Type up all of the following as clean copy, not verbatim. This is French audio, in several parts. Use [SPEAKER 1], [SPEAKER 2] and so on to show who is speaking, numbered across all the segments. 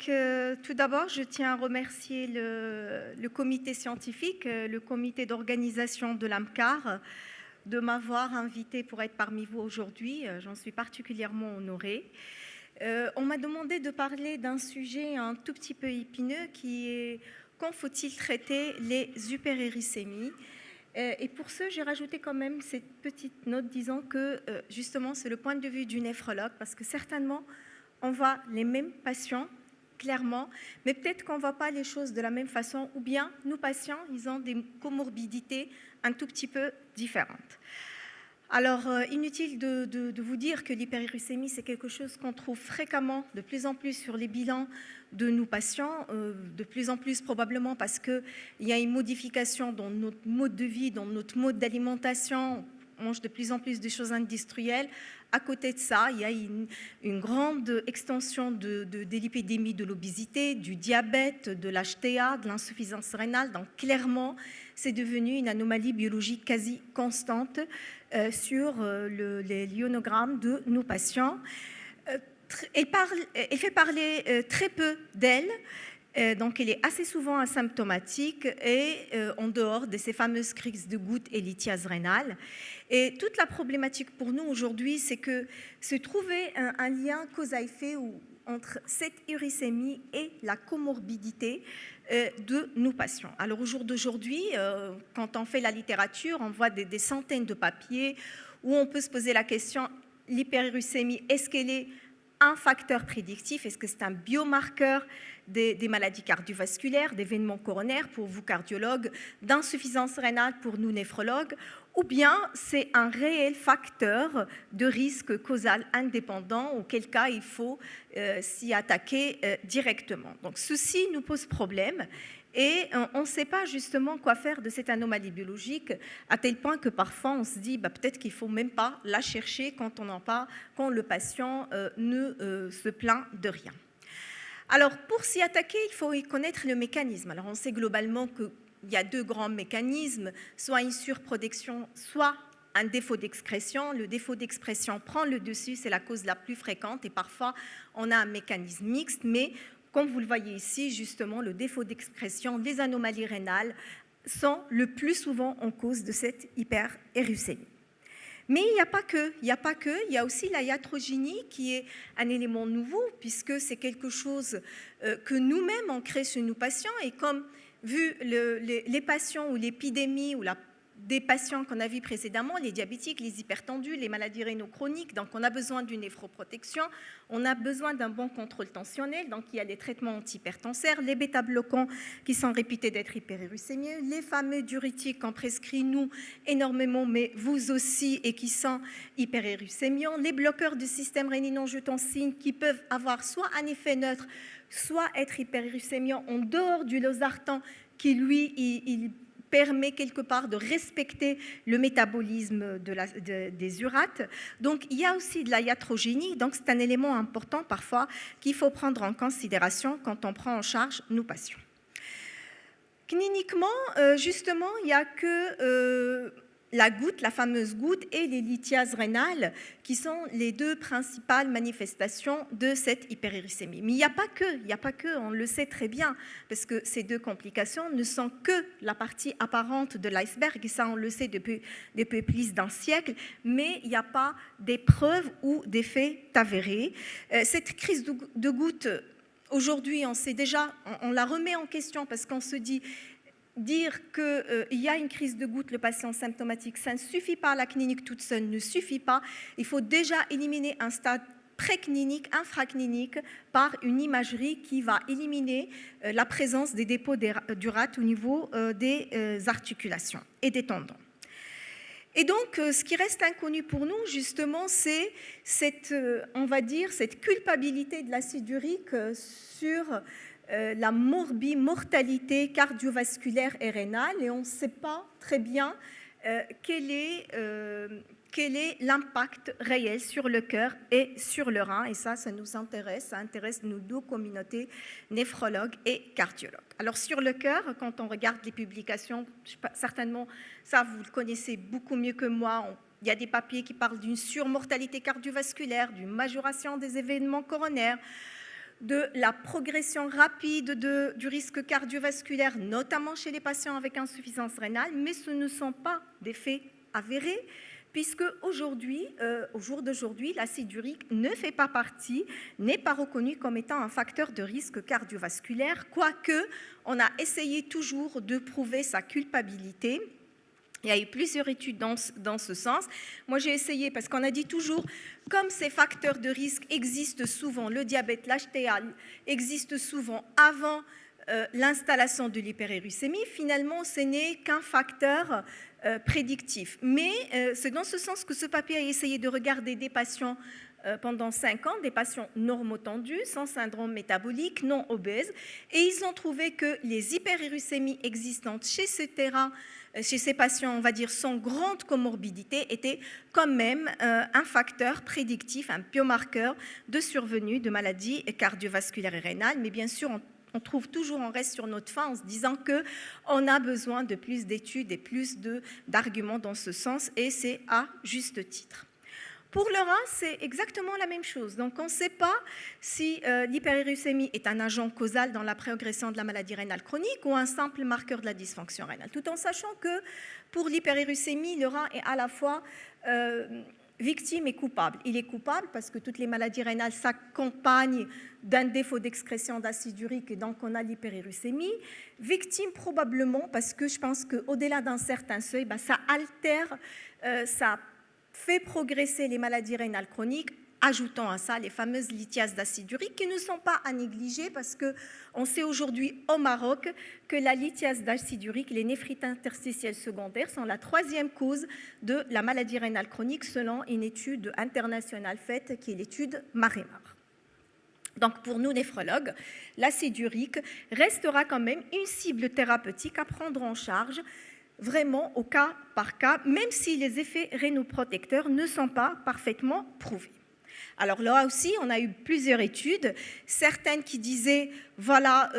[SPEAKER 1] Tout d'abord, je tiens à remercier le comité scientifique, le comité d'organisation de l'AMCAR, de m'avoir invité pour être parmi vous aujourd'hui. J'en suis particulièrement honorée. On m'a demandé de parler d'un sujet un tout petit peu épineux qui est quand faut-il traiter les hyperuricémies. Et pour ce, j'ai rajouté quand même cette petite note disant que justement, c'est le point de vue du néphrologue, parce que certainement, on voit les mêmes patients, clairement, mais peut-être qu'on ne voit pas les choses de la même façon, ou bien nos patients, ils ont des comorbidités un tout petit peu différentes. Alors, inutile de vous dire que l'hyperuricémie, c'est quelque chose qu'on trouve fréquemment, de plus en plus sur les bilans de nos patients, de plus en plus probablement parce qu'il y a une modification dans notre mode de vie, dans notre mode d'alimentation. On mange de plus en plus de choses industrielles. À côté de ça, il y a une grande extension de l'épidémie de l'obésité, du diabète, de l'HTA, de l'insuffisance rénale. Donc clairement, c'est devenu une anomalie biologique quasi constante sur les lyonogrammes de nos patients. Elle fait parler très peu d'elle. Donc, elle est assez souvent asymptomatique et en dehors de ces fameuses crises de gouttes et lithiase rénale. Et toute la problématique pour nous aujourd'hui, c'est que se trouver un lien cause à effet entre cette uricémie et la comorbidité de nos patients. Alors, au jour d'aujourd'hui, quand on fait la littérature, on voit des centaines de papiers où on peut se poser la question, l'hyperuricémie, est-ce qu'elle est un facteur prédictif? Est-ce que c'est un biomarqueur des maladies cardiovasculaires, d'événements coronaires pour vous cardiologues, d'insuffisance rénale pour nous néphrologues, ou bien c'est un réel facteur de risque causal indépendant, auquel cas il faut s'y attaquer directement. Donc ceci nous pose problème. Et on ne sait pas justement quoi faire de cette anomalie biologique, à tel point que parfois on se dit peut-être qu'il ne faut même pas la chercher quand le patient ne se plaint de rien. Alors pour s'y attaquer, il faut y connaître le mécanisme. Alors on sait globalement qu'il y a deux grands mécanismes, soit une surprotection, soit un défaut d'expression. Le défaut d'expression prend le dessus, c'est la cause la plus fréquente et parfois on a un mécanisme mixte, mais comme vous le voyez ici, justement, le défaut d'expression, les anomalies rénales sont le plus souvent en cause de cette hyperuricémie. Mais il n'y a pas que, il y a aussi la iatrogénie qui est un élément nouveau puisque c'est quelque chose que nous-mêmes on crée chez nos patients et comme vu les patients ou l'épidémie ou des patients qu'on a vus précédemment, les diabétiques, les hypertendus, les maladies rénaux chroniques, donc on a besoin d'une néphroprotection, on a besoin d'un bon contrôle tensionnel, donc il y a les traitements antihypertenseurs, les bêta-bloquants qui sont réputés d'être hyperuricémieux, les fameux diurétiques qu'on prescrit nous énormément, mais vous aussi, et qui sont hyperuricémiants, les bloqueurs du système rénine-angiotensine qui peuvent avoir soit un effet neutre, soit être hyperuricémiants en dehors du losartan qui lui, il permet quelque part de respecter le métabolisme des urates. Donc, il y a aussi de la iatrogénie, donc c'est un élément important parfois qu'il faut prendre en considération quand on prend en charge nos patients. Cliniquement, justement, il n'y a que la goutte, la fameuse goutte, et les lithiases rénales qui sont les deux principales manifestations de cette hyperuricémie. Mais il n'y a pas que, on le sait très bien, parce que ces deux complications ne sont que la partie apparente de l'iceberg, et ça on le sait depuis plus d'un siècle, mais il n'y a pas des preuves ou des faits avérés. Cette crise de goutte, aujourd'hui, on sait déjà, on la remet en question parce qu'on se dit dire qu'il y a une crise de goutte, le patient symptomatique, ça ne suffit pas, la clinique toute seule ne suffit pas. Il faut déjà éliminer un stade préclinique, infraclinique, par une imagerie qui va éliminer la présence des dépôts d'urate au niveau des articulations et des tendons. Et donc, ce qui reste inconnu pour nous, justement, c'est cette culpabilité de l'acide urique sur la mortalité cardiovasculaire et rénale, et on ne sait pas très bien quel est l'impact réel sur le cœur et sur le rein, et ça nous intéresse, ça intéresse nos deux communautés néphrologues et cardiologues. Alors sur le cœur, quand on regarde les publications, certainement ça vous le connaissez beaucoup mieux que moi, il y a des papiers qui parlent d'une surmortalité cardiovasculaire, d'une majoration des événements coronaires, de la progression rapide du risque cardiovasculaire, notamment chez les patients avec insuffisance rénale, mais ce ne sont pas des faits avérés, puisque aujourd'hui, au jour d'aujourd'hui, l'acide urique ne fait pas partie, n'est pas reconnu comme étant un facteur de risque cardiovasculaire, quoique on a essayé toujours de prouver sa culpabilité. Il y a eu plusieurs études dans ce sens. Moi, j'ai essayé, parce qu'on a dit toujours, comme ces facteurs de risque existent souvent, le diabète, l'HTA existent souvent avant l'installation de l'hyperuricémie, finalement, ce n'est qu'un facteur prédictif. Mais c'est dans ce sens que ce papier a essayé de regarder des patients pendant 5 ans, des patients normotendus, sans syndrome métabolique, non obèses, et ils ont trouvé que les hyperuricémies existantes chez ces patients, on va dire, sans grande comorbidité, étaient quand même un facteur prédictif, un biomarqueur de survenue de maladies cardiovasculaires et rénales. Mais bien sûr, on trouve toujours, on reste sur notre fin en se disant qu'on a besoin de plus d'études et plus d'arguments dans ce sens, et c'est à juste titre. Pour le rein, c'est exactement la même chose. Donc, on ne sait pas si l'hyperuricémie est un agent causal dans la progression de la maladie rénale chronique ou un simple marqueur de la dysfonction rénale, tout en sachant que pour l'hyperuricémie, le rein est à la fois victime et coupable. Il est coupable parce que toutes les maladies rénales s'accompagnent d'un défaut d'excrétion d'acide urique et donc on a l'hyperuricémie. Victime probablement parce que je pense qu'au-delà d'un certain seuil, ça altère, ça fait progresser les maladies rénales chroniques, ajoutant à ça les fameuses lithiases d'acide urique qui ne sont pas à négliger parce qu'on sait aujourd'hui au Maroc que la lithiase d'acide urique, les néphrites interstitielles secondaires sont la 3e cause de la maladie rénale chronique selon une étude internationale faite qui est l'étude Maremar. Donc pour nous néphrologues, l'acide urique restera quand même une cible thérapeutique à prendre en charge vraiment au cas par cas, même si les effets rénoprotecteurs ne sont pas parfaitement prouvés. Alors là aussi, on a eu plusieurs études, certaines qui disaient, voilà,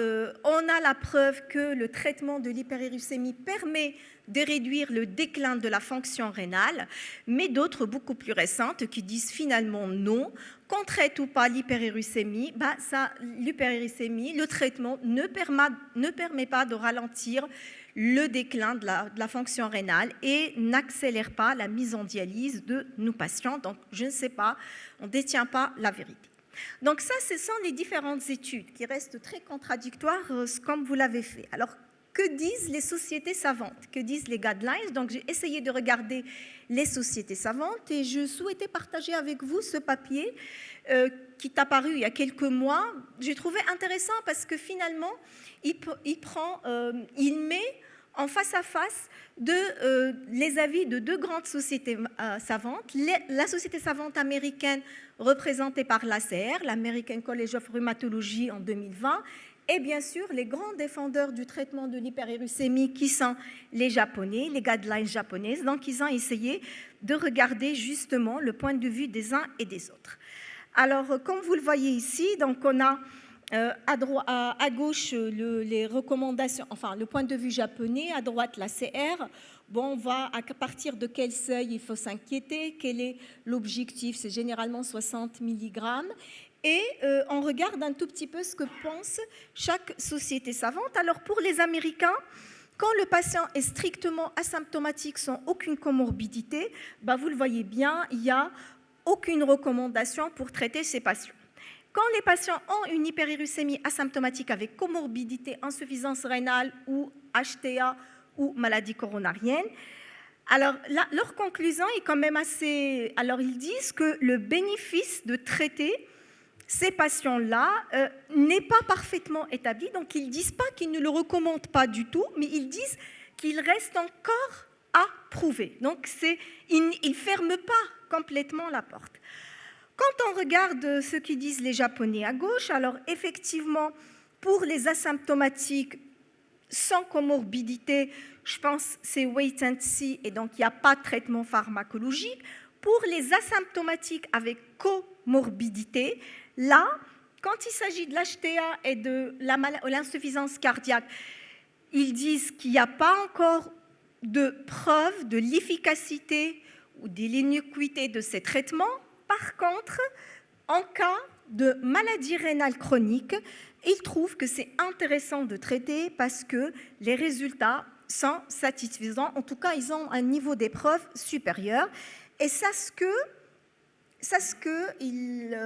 [SPEAKER 1] on a la preuve que le traitement de l'hyperuricémie permet de réduire le déclin de la fonction rénale, mais d'autres beaucoup plus récentes qui disent finalement non, qu'on traite ou pas l'hyperuricémie, l'hyperuricémie, le traitement ne permet pas de ralentir le déclin de la fonction rénale et n'accélère pas la mise en dialyse de nos patients. Donc, je ne sais pas, on ne détient pas la vérité. Donc ça, ce sont les différentes études qui restent très contradictoires comme vous l'avez fait. Alors, que disent les sociétés savantes? Que disent les guidelines? Donc, j'ai essayé de regarder les sociétés savantes et je souhaitais partager avec vous ce papier qui est apparu il y a quelques mois. J'ai trouvé intéressant parce que finalement, il met en face à face les avis de 2 grandes sociétés savantes. La société savante américaine représentée par l'ACR, l'American College of Rheumatology en 2020, et bien sûr les grands défendeurs du traitement de l'hyperuricémie qui sont les Japonais, les guidelines japonaises. Donc ils ont essayé de regarder justement le point de vue des uns et des autres. Alors comme vous le voyez ici, donc on a à gauche les recommandations, enfin le point de vue japonais, à droite la CR. Bon, on voit à partir de quel seuil il faut s'inquiéter, quel est l'objectif, c'est généralement 60 mg. Et on regarde un tout petit peu ce que pense chaque société savante. Alors pour les Américains, quand le patient est strictement asymptomatique sans aucune comorbidité, vous le voyez bien, il n'y a aucune recommandation pour traiter ces patients. Quand les patients ont une hyperuricémie asymptomatique avec comorbidité, insuffisance rénale ou HTA ou maladie coronarienne, alors là, leur conclusion est quand même assez... Alors ils disent que le bénéfice de traiter ces patients-là n'est pas parfaitement établi. Donc ils ne disent pas qu'ils ne le recommandent pas du tout, mais ils disent qu'il reste encore à prouver. Donc ils ne ferment pas complètement la porte. Quand on regarde ce qu'ils disent les Japonais à gauche, alors effectivement, pour les asymptomatiques sans comorbidité, je pense que c'est wait and see et donc il n'y a pas de traitement pharmacologique. Pour les asymptomatiques avec comorbidité, là, quand il s'agit de l'HTA et de l'insuffisance cardiaque, ils disent qu'il n'y a pas encore de preuve de l'efficacité ou de l'innocuité de ces traitements. Par contre, en cas de maladie rénale chronique, ils trouvent que c'est intéressant de traiter parce que les résultats sont satisfaisants. En tout cas, ils ont un niveau d'épreuve supérieur. Et ça, ce qu'ils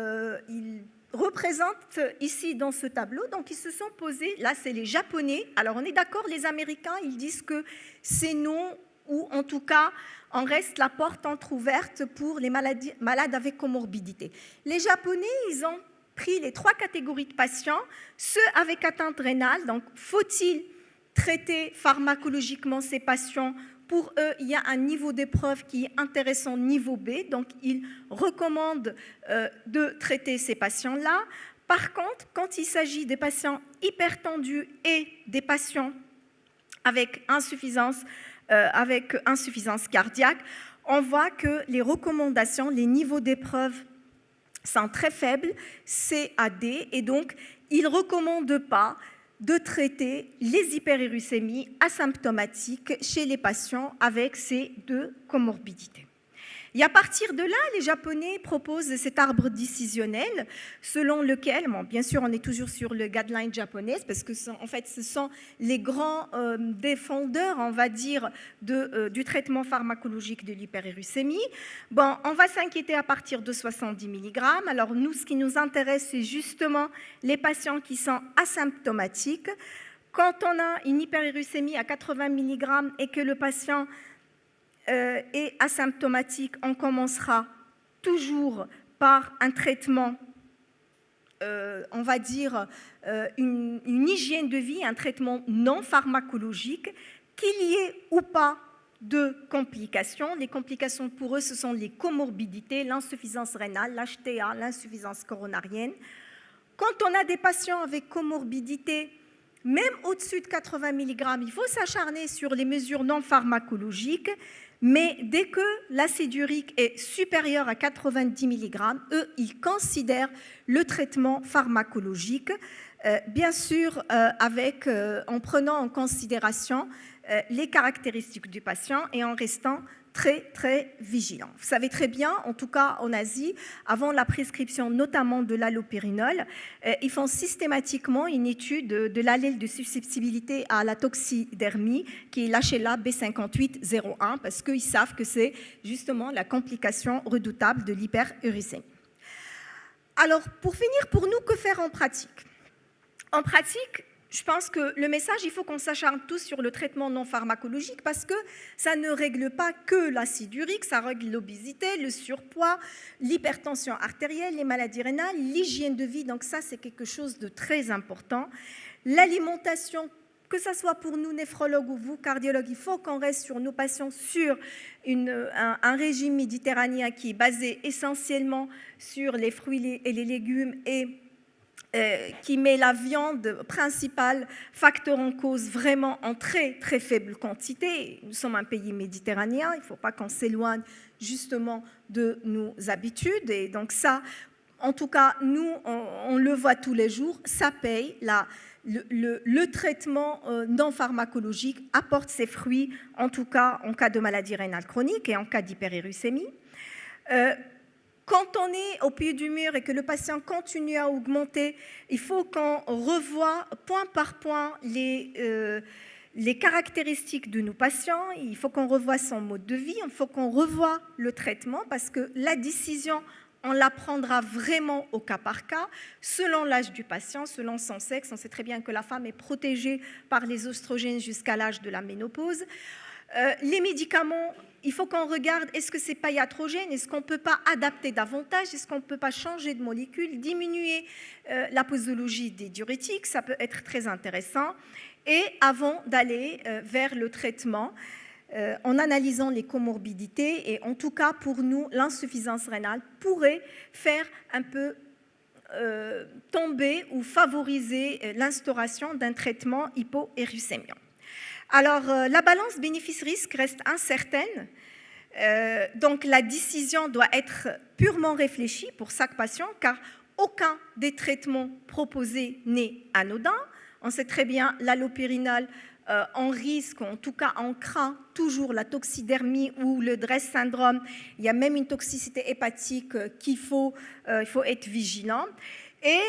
[SPEAKER 1] représentent ici dans ce tableau. Donc, ils se sont posés, là, c'est les Japonais. Alors, on est d'accord, les Américains, ils disent que c'est non, ou en tout cas, on reste la porte entrouverte pour les malades avec comorbidité. Les Japonais, ils ont pris les 3 catégories de patients, ceux avec atteinte rénale. Donc, faut-il traiter pharmacologiquement ces patients? Pour eux, il y a un niveau d'épreuve qui est intéressant, niveau B. Donc, ils recommandent de traiter ces patients-là. Par contre, quand il s'agit des patients hypertendus et des patients avec insuffisance cardiaque, on voit que les recommandations, les niveaux d'épreuve sont très faibles, C à D, et donc ils ne recommandent pas de traiter les hyperuricémies asymptomatiques chez les patients avec ces 2 comorbidités. Et à partir de là, les Japonais proposent cet arbre décisionnel selon lequel, bon, bien sûr, on est toujours sur le guideline japonais parce que en fait, ce sont les grands défendeurs, on va dire, du traitement pharmacologique de l'hyperuricémie. Bon, on va s'inquiéter à partir de 70 mg. Alors nous, ce qui nous intéresse, c'est justement les patients qui sont asymptomatiques. Quand on a une hyperuricémie à 80 mg et que le patient et asymptomatique, on commencera toujours par un traitement, on va dire une hygiène de vie, un traitement non pharmacologique, qu'il y ait ou pas de complications. Les complications pour eux, ce sont les comorbidités, l'insuffisance rénale, l'HTA, l'insuffisance coronarienne. Quand on a des patients avec comorbidité, même au-dessus de 80 mg, il faut s'acharner sur les mesures non pharmacologiques. Mais dès que l'acide urique est supérieur à 90 mg, eux, ils considèrent le traitement pharmacologique, bien sûr en prenant en considération les caractéristiques du patient et en restant très, très vigilant. Vous savez très bien, en tout cas en Asie, avant la prescription notamment de l'allopérinol, ils font systématiquement une étude de l'allèle de susceptibilité à la toxidermie, qui est l'HLA B5801, parce qu'ils savent que c'est justement la complication redoutable de l'hyperuricémie. Alors, pour finir, pour nous, que faire en pratique? En pratique, je pense que le message, il faut qu'on s'acharne tous sur le traitement non pharmacologique parce que ça ne règle pas que l'acide urique, ça règle l'obésité, le surpoids, l'hypertension artérielle, les maladies rénales, l'hygiène de vie. Donc ça, c'est quelque chose de très important. L'alimentation, que ce soit pour nous, néphrologues ou vous, cardiologues, il faut qu'on reste sur nos patients sur un régime méditerranéen qui est basé essentiellement sur les fruits et les légumes et qui met la viande principale, facteur en cause, vraiment en très, très faible quantité. Nous sommes un pays méditerranéen, il ne faut pas qu'on s'éloigne justement de nos habitudes. Et donc ça, en tout cas, nous, on le voit tous les jours, ça paye. Le traitement non pharmacologique apporte ses fruits, en tout cas en cas de maladie rénale chronique et en cas d'hyperuricémie. Quand on est au pied du mur et que le patient continue à augmenter, il faut qu'on revoie point par point les caractéristiques de nos patients, il faut qu'on revoie son mode de vie, il faut qu'on revoie le traitement parce que la décision, on la prendra vraiment au cas par cas, selon l'âge du patient, selon son sexe. On sait très bien que la femme est protégée par les oestrogènes jusqu'à l'âge de la ménopause. Les médicaments, il faut qu'on regarde, est-ce que ce n'est pas iatrogène? Est-ce qu'on ne peut pas adapter davantage? Est-ce qu'on ne peut pas changer de molécule, diminuer la posologie des diurétiques? Ça peut être très intéressant. Et avant d'aller vers le traitement, en analysant les comorbidités, et en tout cas pour nous, l'insuffisance rénale pourrait faire un peu tomber ou favoriser l'instauration d'un traitement hypouricémien. Alors, la balance bénéfice-risque reste incertaine, donc la décision doit être purement réfléchie pour chaque patient, car aucun des traitements proposés n'est anodin. On sait très bien l'allopérinol on risque, en tout cas on craint toujours la toxidermie ou le DRESS syndrome. Il y a même une toxicité hépatique il faut être vigilant. Et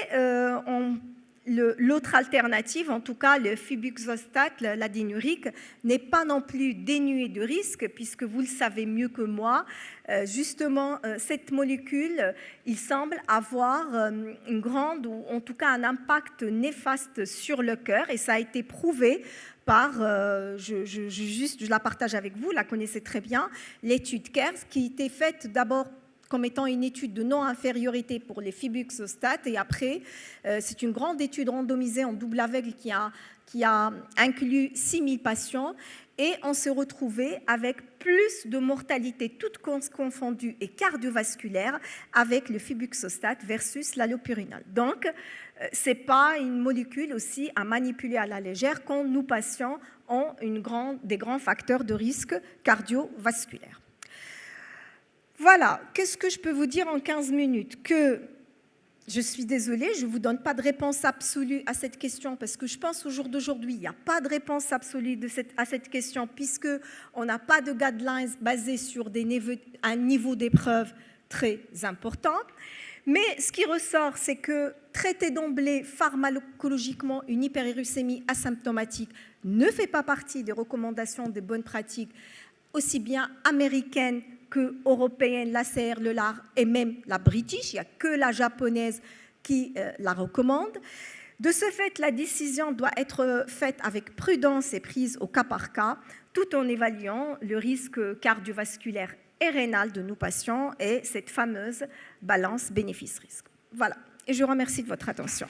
[SPEAKER 1] l'autre alternative, en tout cas le febuxostat, l'adénurique, n'est pas non plus dénué de risques, puisque vous le savez mieux que moi, justement cette molécule, il semble avoir une grande, ou en tout cas un impact néfaste sur le cœur, et ça a été prouvé par, je la partage avec vous, la connaissez très bien, l'étude KERS, qui était faite d'abord comme étant une étude de non-infériorité pour les febuxostat, et après, c'est une grande étude randomisée en double aveugle qui a inclus 6000 patients, et on s'est retrouvé avec plus de mortalité, toutes causes confondues et cardiovasculaire, avec le febuxostat versus l'allopurinol. Donc, ce n'est pas une molécule aussi à manipuler à la légère quand nous, patients, ont des grands facteurs de risque cardiovasculaire. Voilà, qu'est-ce que je peux vous dire en 15 minutes? Que je suis désolée, je ne vous donne pas de réponse absolue à cette question, parce que je pense au jour d'aujourd'hui, il n'y a pas de réponse absolue à cette question, puisqu'on n'a pas de guidelines basés sur un niveau d'épreuve très important. Mais ce qui ressort, c'est que traiter d'emblée pharmacologiquement une hyperuricémie asymptomatique ne fait pas partie des recommandations des bonnes pratiques, aussi bien américaines que européenne, l'ACR, le LAR et même la British. Il n'y a que la japonaise qui la recommande. De ce fait, la décision doit être faite avec prudence et prise au cas par cas, tout en évaluant le risque cardiovasculaire et rénal de nos patients et cette fameuse balance bénéfice-risque. Voilà, et je vous remercie de votre attention.